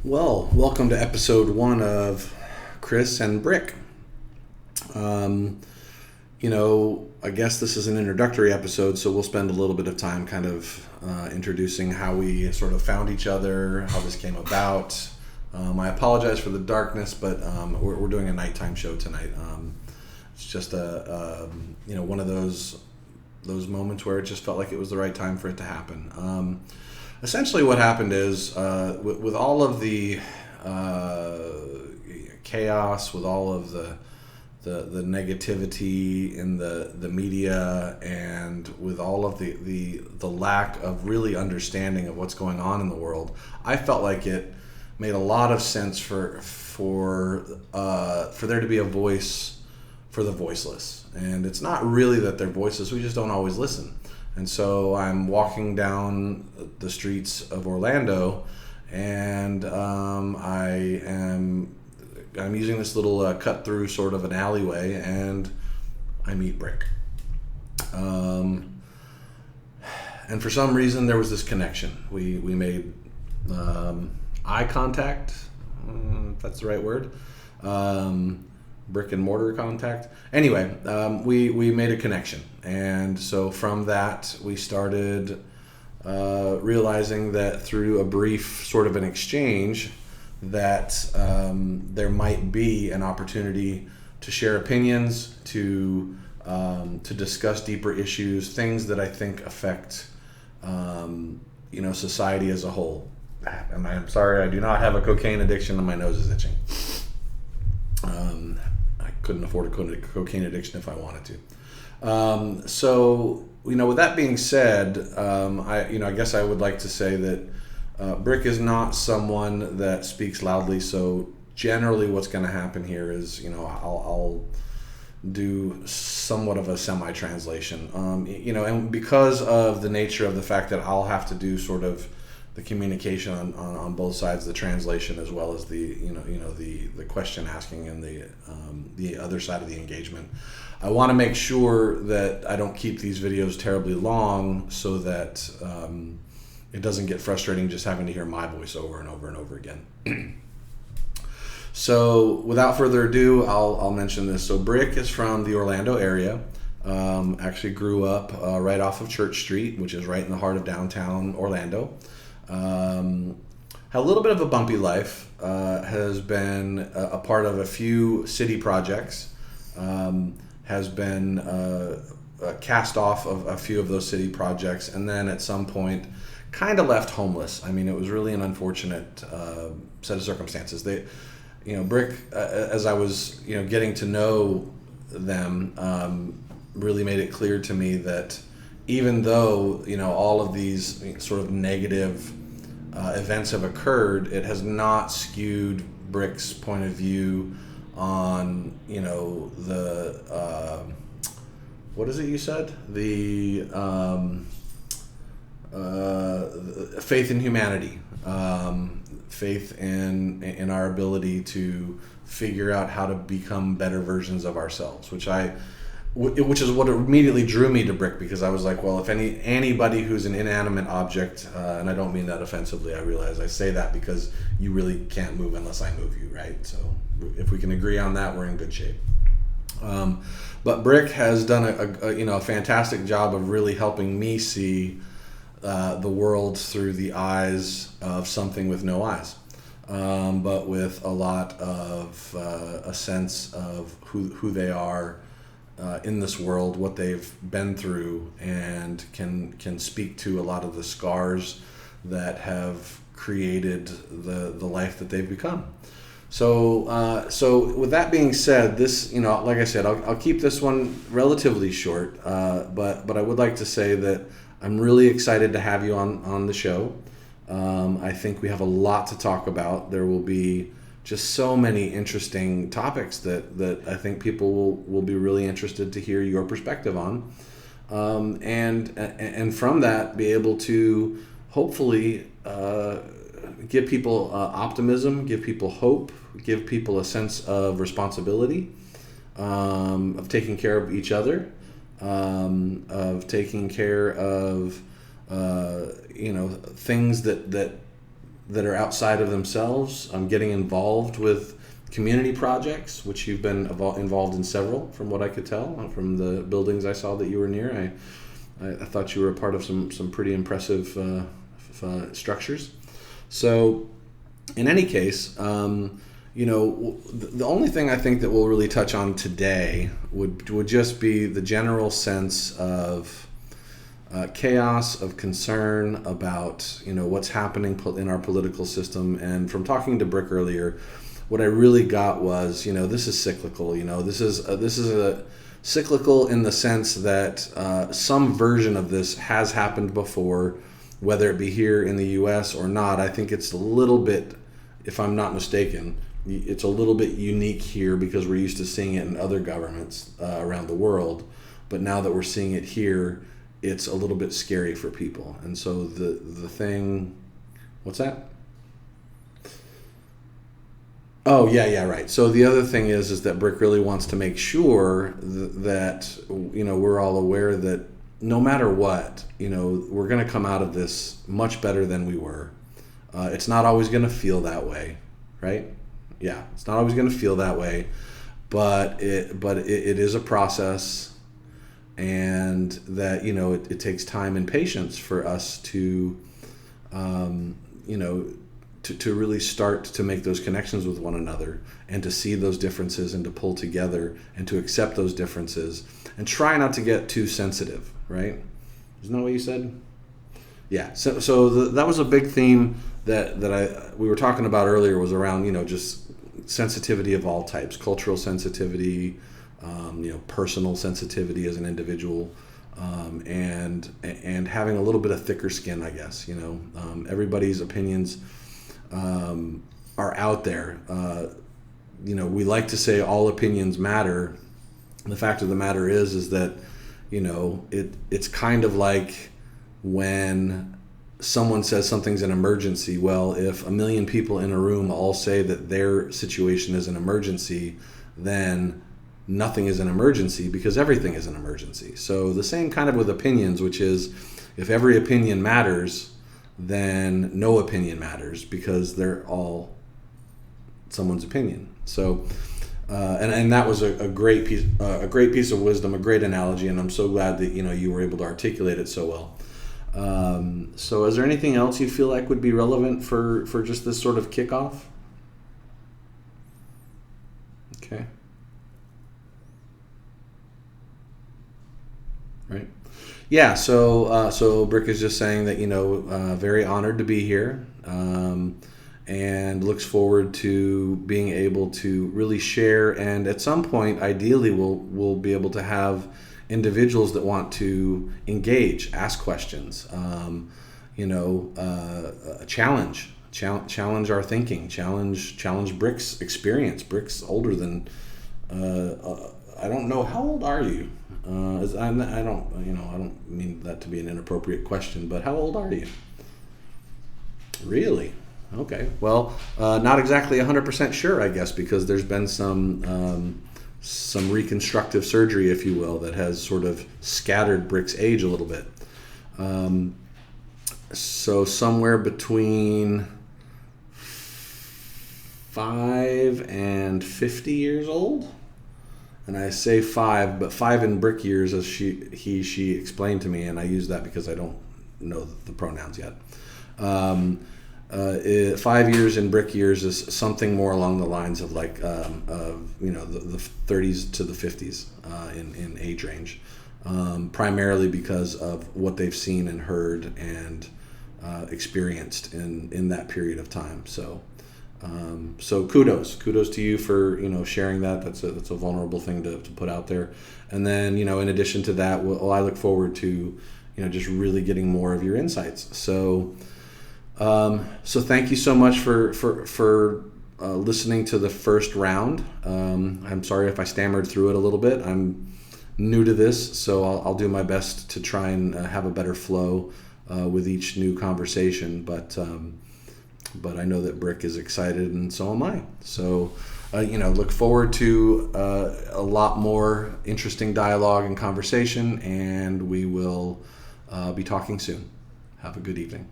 Well, welcome to episode 1 of Chris and Brick. I guess this is an introductory episode, so we'll spend a little bit of time kind of introducing how we sort of found each other, how this came about. I apologize for the darkness, but we're doing a nighttime show tonight. It's just one of those moments where it just felt like it was the right time for it to happen. Essentially what happened is with all of the chaos, with all of the negativity in the media, and with all of the lack of really understanding of what's going on in the world, I felt like it made a lot of sense for there to be a voice for the voiceless. And it's not really that they're voiceless, we just don't always listen. And so I'm walking down the streets of Orlando, and I'm using this little cut through sort of an alleyway, and I meet Brick. And for some reason there was this connection. We made eye contact, if that's the right word. Brick and mortar contact. Anyway, we made a connection, and so from that we started realizing that through a brief sort of an exchange that there might be an opportunity to share opinions, to discuss deeper issues, things that I think affect society as a whole. And I'm sorry, I do not have a cocaine addiction, and my nose is itching. I couldn't afford a cocaine addiction if I wanted to. With that being said, I guess I would like to say that Brick is not someone that speaks loudly. So generally, what's going to happen here is, I'll do somewhat of a semi-translation. And because of the nature of the fact that I'll have to do sort of the communication on both sides, the translation as well as the question asking and the other side of the engagement. I want to make sure that I don't keep these videos terribly long, so that it doesn't get frustrating just having to hear my voice over and over and over again. So without further ado, I'll mention this. So Brick is from the Orlando area. Actually grew up right off of Church Street, which is right in the heart of downtown Orlando. Had a little bit of a bumpy life, has been a part of a few city projects, has been cast off of a few of those city projects, and then at some point kind of left homeless. I mean, it was really an unfortunate set of circumstances. Brick, as I was getting to know them, really made it clear to me that even though all of these sort of negative events have occurred, it has not skewed Brick's point of view on the what is it you said, the faith in humanity, faith in our ability to figure out how to become better versions of ourselves, which is what immediately drew me to Brick, because I was like, well, if anybody who's an inanimate object, and I don't mean that offensively, I realize I say that because you really can't move unless I move you, right? So if we can agree on that, we're in good shape. But Brick has done a fantastic job of really helping me see the world through the eyes of something with no eyes, but with a lot of a sense of who they are in this world, what they've been through, and can speak to a lot of the scars that have created the life that they've become. So with that being said, this, like I said, I'll keep this one relatively short, but I would like to say that I'm really excited to have you on the show. I think we have a lot to talk about. There will be just so many interesting topics that I think people will be really interested to hear your perspective on, and from that be able to hopefully give people optimism, give people hope, give people a sense of responsibility, of taking care of each other, of taking care of things that that are outside of themselves, getting involved with community projects, which you've been involved in several, from what I could tell from the buildings I saw that you were near. I thought you were a part of some pretty impressive structures. So, in any case, the only thing I think that we'll really touch on today would just be the general sense of chaos, of concern about what's happening in our political system. And from talking to Brick earlier, what I really got was this is cyclical. This is a cyclical in the sense that some version of this has happened before, whether it be here in the U.S. or not. I think it's a little bit, if I'm not mistaken, it's a little bit unique here because we're used to seeing it in other governments around the world. But now that we're seeing it here, it's a little bit scary for people. And so the thing, what's that? Oh, yeah, right. So the other thing is that Brick really wants to make sure that we're all aware that no matter what, we're going to come out of this much better than we were. It's not always going to feel that way, right? Yeah, it's not always going to feel that way, but it is a process, and that it takes time and patience for us to to really start to make those connections with one another, and to see those differences, and to pull together, and to accept those differences, and try not to get too sensitive, right? Isn't that what you said? Yeah. So that was a big theme that we were talking about earlier, was around just sensitivity of all types, cultural sensitivity, personal sensitivity as an individual, and having a little bit of thicker skin, I guess. Everybody's opinions are out there. We like to say all opinions matter. The fact of the matter is that it's kind of like when someone says something's an emergency. Well, if 1 million people in a room all say that their situation is an emergency, then nothing is an emergency, because everything is an emergency. So the same kind of with opinions, which is, if every opinion matters, then no opinion matters, because they're all someone's opinion. So, and that was a great piece of wisdom, a great analogy, and I'm so glad that you were able to articulate it so well. So, is there anything else you feel like would be relevant for just this sort of kickoff? Okay. Right. Yeah. So Brick is just saying that very honored to be here, and looks forward to being able to really share. And at some point, ideally, we'll be able to have individuals that want to engage, ask questions, challenge our thinking, challenge Brick's experience. Brick's older than I don't know, how old are you? I don't mean that to be an inappropriate question, but how old are you? Really? Okay. Well, not exactly 100% sure, I guess, because there's been some reconstructive surgery, if you will, that has sort of scattered Brick's age a little bit. So somewhere between 5 and 50 years old. And I say 5, but 5 in Brick years, as she explained to me, and I use that because I don't know the pronouns yet. 5 years in Brick years is something more along the lines of like the 30s to the 50s in age range, primarily because of what they've seen and heard and experienced in that period of time. So kudos to you for sharing that. That's a vulnerable thing to put out there. And then in addition to that, I look forward to just really getting more of your insights. So thank you so much for listening to the first round. I'm sorry if I stammered through it a little bit. I'm new to this, so I'll do my best to try and have a better flow with each new conversation. But I know that Brick is excited, and so am I. So, look forward to a lot more interesting dialogue and conversation, and we will be talking soon. Have a good evening.